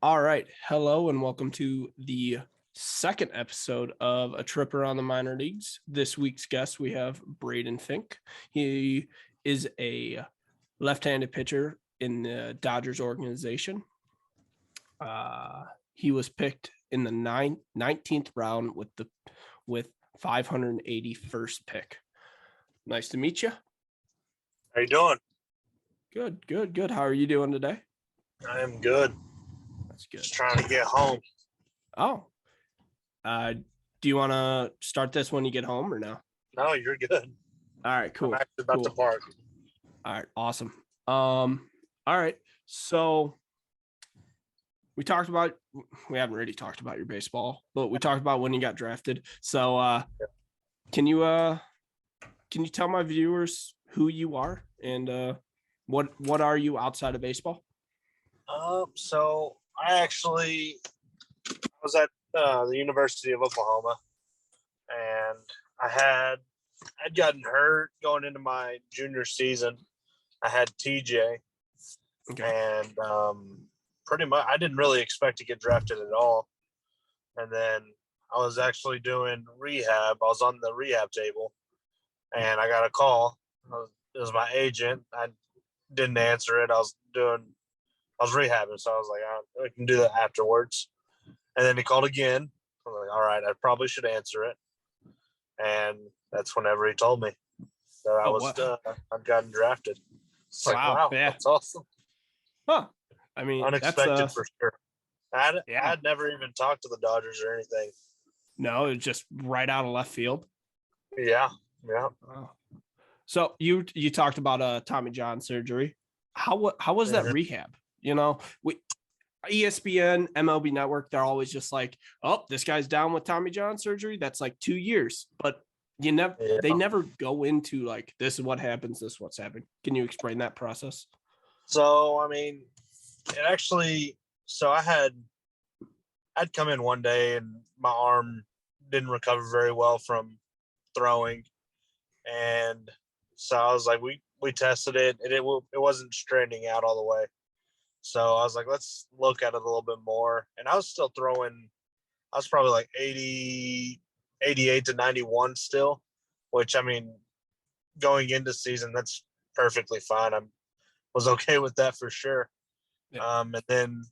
All right. Hello and welcome to the second episode of A Trip Around the Minor Leagues. This week's guest, we have Braidyn Fink. He is a left-handed pitcher in the Dodgers organization. He was picked in the 19th round with 581st pick. Nice to meet you. How you doing? Good. How are you doing today? I am good. That's good. Just trying to get home. Oh. Do you want to start this when you get home or no? No, you're good. All right, cool. I'm actually about to park. All right, awesome. All right. So we haven't really talked about your baseball, but we talked about when you got drafted. So can you tell my viewers who you are and what are you outside of baseball? So I was at the University of Oklahoma, and I'd gotten hurt going into my junior season. I had TJ, Okay. and pretty much I didn't really expect to get drafted at all. And then I was actually doing rehab. I was on the rehab table, and I got a call. It was my agent. I didn't answer it. I was rehabbing, so I was like, I can do that afterwards. And then he called again. I was like, all right, I probably should answer it. And that's whenever he told me that I'd gotten drafted. It's like, wow, Yeah. that's awesome. Huh. I mean, unexpected for sure. I Yeah. had never even talked to the Dodgers or anything. No, it's just right out of left field. Yeah. Oh. So you talked about Tommy John surgery. How was that rehab? You know, ESPN, MLB Network, they're always just like, oh, this guy's down with Tommy John surgery. That's like 2 years, but they never go into like, this is what happens. This is what's happening. Can you explain that process? So, I mean, I'd come in one day and my arm didn't recover very well from throwing. And so I was like, we tested it and it wasn't straightening out all the way. So I was like, let's look at it a little bit more. And I was still throwing, I was probably like 80, 88 to 91 still, which, I mean, going into season, that's perfectly fine. I was okay with that for sure. Yeah. And then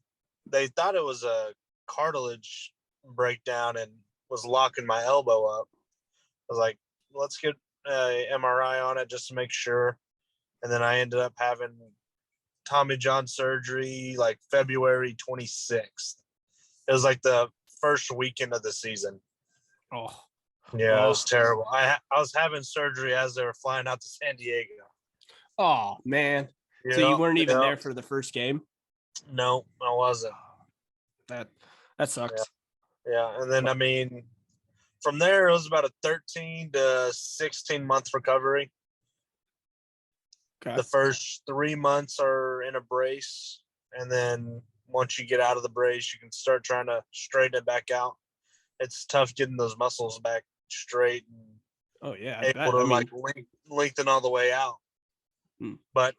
they thought it was a cartilage breakdown and was locking my elbow up. I was like, let's get an MRI on it just to make sure. And then I ended up having Tommy John surgery like February 26th. It was like the first weekend of the season. Oh, yeah, it was terrible. I was having surgery as they were flying out to San Diego. Oh man! So you weren't even there for the first game? No, I wasn't. That sucks. Yeah, and then I mean, from there it was about a 13 to 16 month recovery. Okay. The first 3 months are in a brace, and then once you get out of the brace, you can start trying to straighten it back out. It's tough getting those muscles back straight and able to lengthen all the way out. But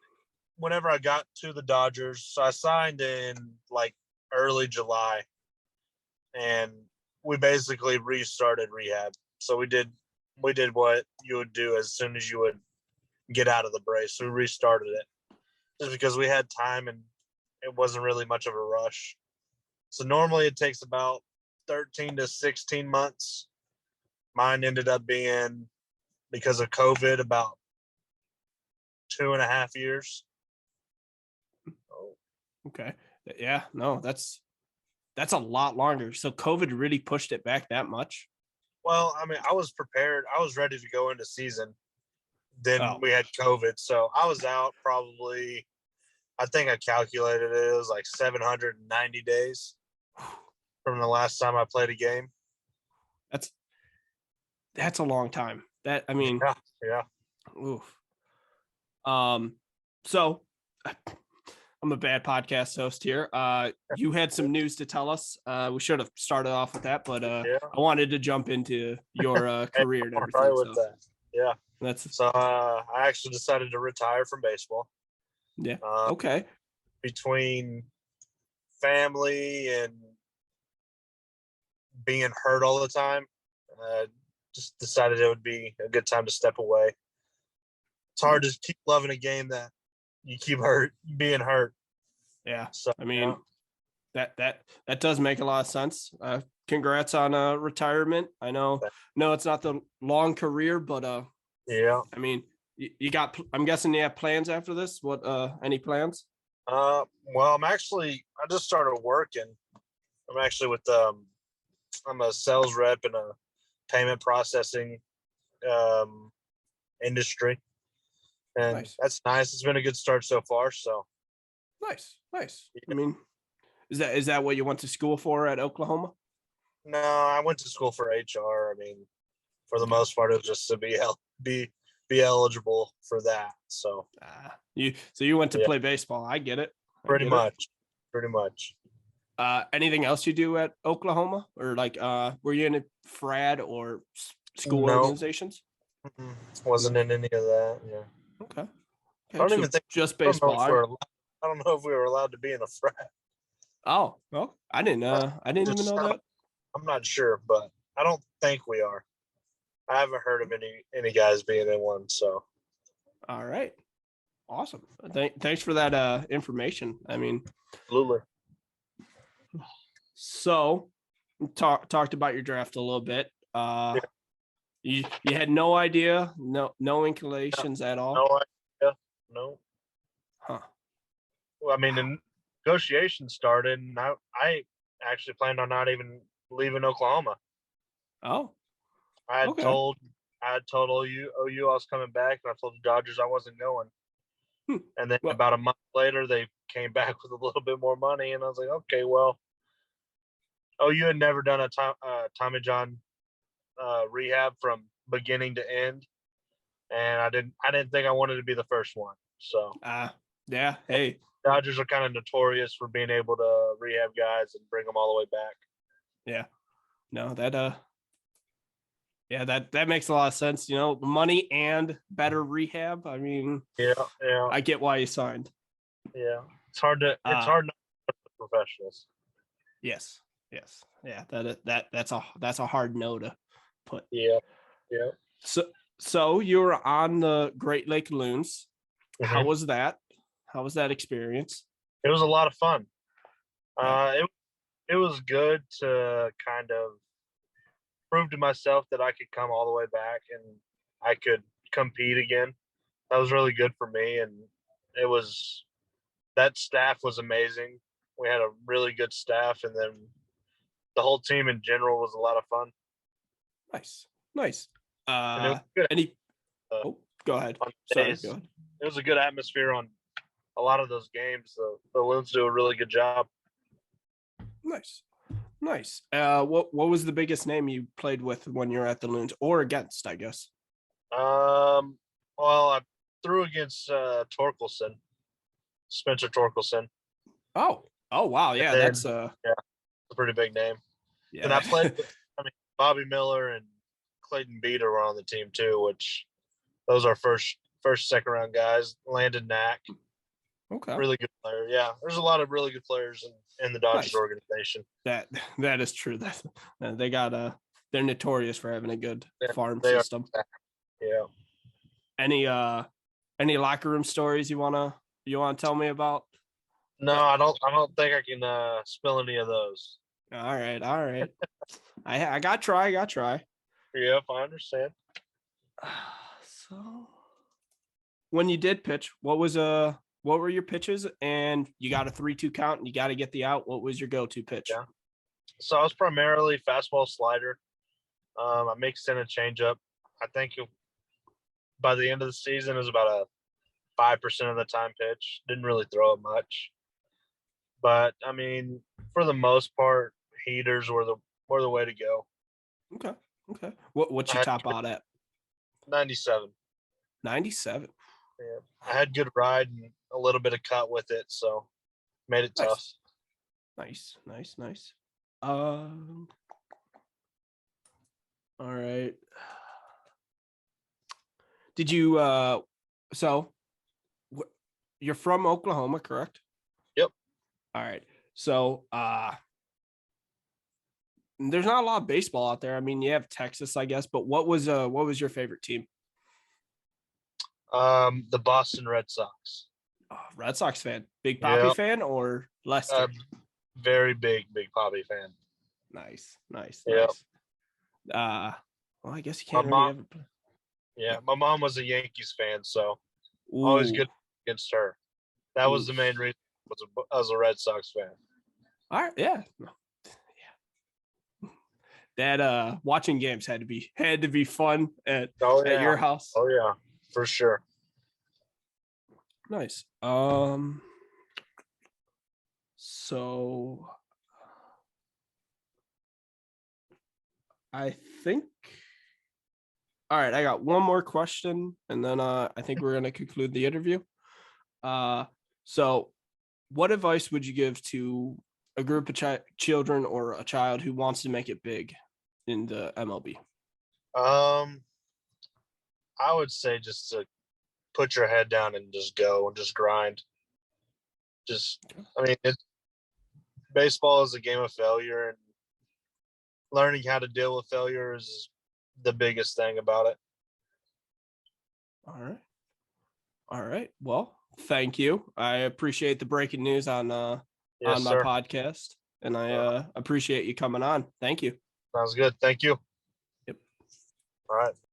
whenever I got to the Dodgers, so I signed in like early July, and we basically restarted rehab. So we did what you would do as soon as you would get out of the brace. So we restarted it just because we had time and it wasn't really much of a rush. So normally it takes about 13 to 16 months. Mine ended up being, because of COVID, about 2.5 years. Okay. Yeah, no, that's a lot longer. So COVID really pushed it back that much? Well, I mean, I was prepared. I was ready to go into season. Then we had COVID. So I was out probably, I think I calculated it was like 790 days from the last time I played a game. That's a long time. That, I mean, yeah. Oof. So I'm a bad podcast host here. You had some news to tell us. We should have started off with that, but I wanted to jump into your career and everything. With that. Yeah. So I actually decided to retire from baseball. Yeah. Okay. Between family and being hurt all the time, just decided it would be a good time to step away. It's hard to keep loving a game that you keep being hurt. Yeah. So, I mean, that does make a lot of sense. Congrats on retirement. I know it's not the long career, but yeah. I mean, you got. I'm guessing you have plans after this. What? Any plans? Well, I just started working. I'm actually with I'm a sales rep in a payment processing industry, and that's nice. It's been a good start so far. So nice. I mean, is that what you went to school for at Oklahoma? No, I went to school for HR. I mean, for the most part, it was just to be eligible for that. So you went to play baseball. I get it. Pretty much. Anything else you do at Oklahoma, or like were you in a frat or school organizations? Wasn't in any of that. Yeah. Okay. I don't even think just baseball. I don't know if we were allowed to be in a frat. Oh, well, I didn't even know that. I'm not sure, but I don't think we are. I haven't heard of any guys being in one. So. All right. Awesome. Thanks for that information. I mean, absolutely. So, talked about your draft a little bit. You had no idea, no inclinations at all. No idea. No. Huh. Well, I mean, the negotiations started, and I actually planned on not even leaving Oklahoma. Oh. I had told OU I was coming back, and I told the Dodgers I wasn't going. And then about a month later, they came back with a little bit more money, and I was like, okay, well, OU had never done a Tommy John rehab from beginning to end, and I didn't think I wanted to be the first one. So yeah, hey, Dodgers are kind of notorious for being able to rehab guys and bring them all the way back. Yeah, no, that makes a lot of sense. You know, money and better rehab. I mean, yeah, I get why you signed. Yeah, it's hard to professionals. Yes, yeah. That's a hard no to put. Yeah. So you were on the Great Lake Loons. Mm-hmm. How was that? How was that experience? It was a lot of fun. It was good to kind of prove to myself that I could come all the way back and I could compete again. That was really good for me, and that staff was amazing. We had a really good staff, and then the whole team in general was a lot of fun. Nice. Go ahead. Sorry, go ahead. It was a good atmosphere on a lot of those games. The Loons do a really good job. Nice. What was the biggest name you played with when you were at the Loons, or against, I guess? Well, I threw against Spencer Torkelson. Oh wow, yeah, that's a pretty big name. Yeah. And I played with, Bobby Miller and Clayton Beater were on the team too, which those are first second round guys. Landon Knack. Okay. Really good player. Yeah. There's a lot of really good players in the Dodgers organization. That is true. They got they're notorious for having a good farm system. Yeah. Any locker room stories you wanna tell me about? No, I don't think I can spill any of those. All right. I got try. Yep, I understand. So when you did pitch, what were your pitches? And you got a 3-2 count and you got to get the out. What was your go-to pitch? Yeah. So I was primarily fastball slider. I mixed in a changeup. I think by the end of the season, it was about a 5% of the time pitch. Didn't really throw it much. But, I mean, for the most part, heaters were the way to go. Okay. What's your top out at? 97. 97. Yeah. I had good ride and a little bit of cut with it, so made it tough. Nice. All right. Did you so you're from Oklahoma, correct? Yep. All right. So there's not a lot of baseball out there. I mean, you have Texas, I guess, but what was your favorite team? The Boston Red Sox. Oh, Red Sox fan. Big Poppy Yeah. fan or Lester? Very big Poppy fan. Nice. Yeah. Well, I guess you can't really have it. Yeah, my mom was a Yankees fan, so Ooh. always good against her. That was the main reason I was a Red Sox fan. All right, yeah. That watching games had to be fun at your house. Oh yeah, for sure. Nice. So I think all right, I got one more question and then I think we're gonna conclude the interview. So what advice would you give to a group of children or a child who wants to make it big in the MLB? I would say just to put your head down and just go and just grind. Baseball is a game of failure, and learning how to deal with failure is the biggest thing about it. All right. Well, thank you. I appreciate the breaking news on my podcast, and I appreciate you coming on. Thank you. Sounds good. Thank you. Yep. All right.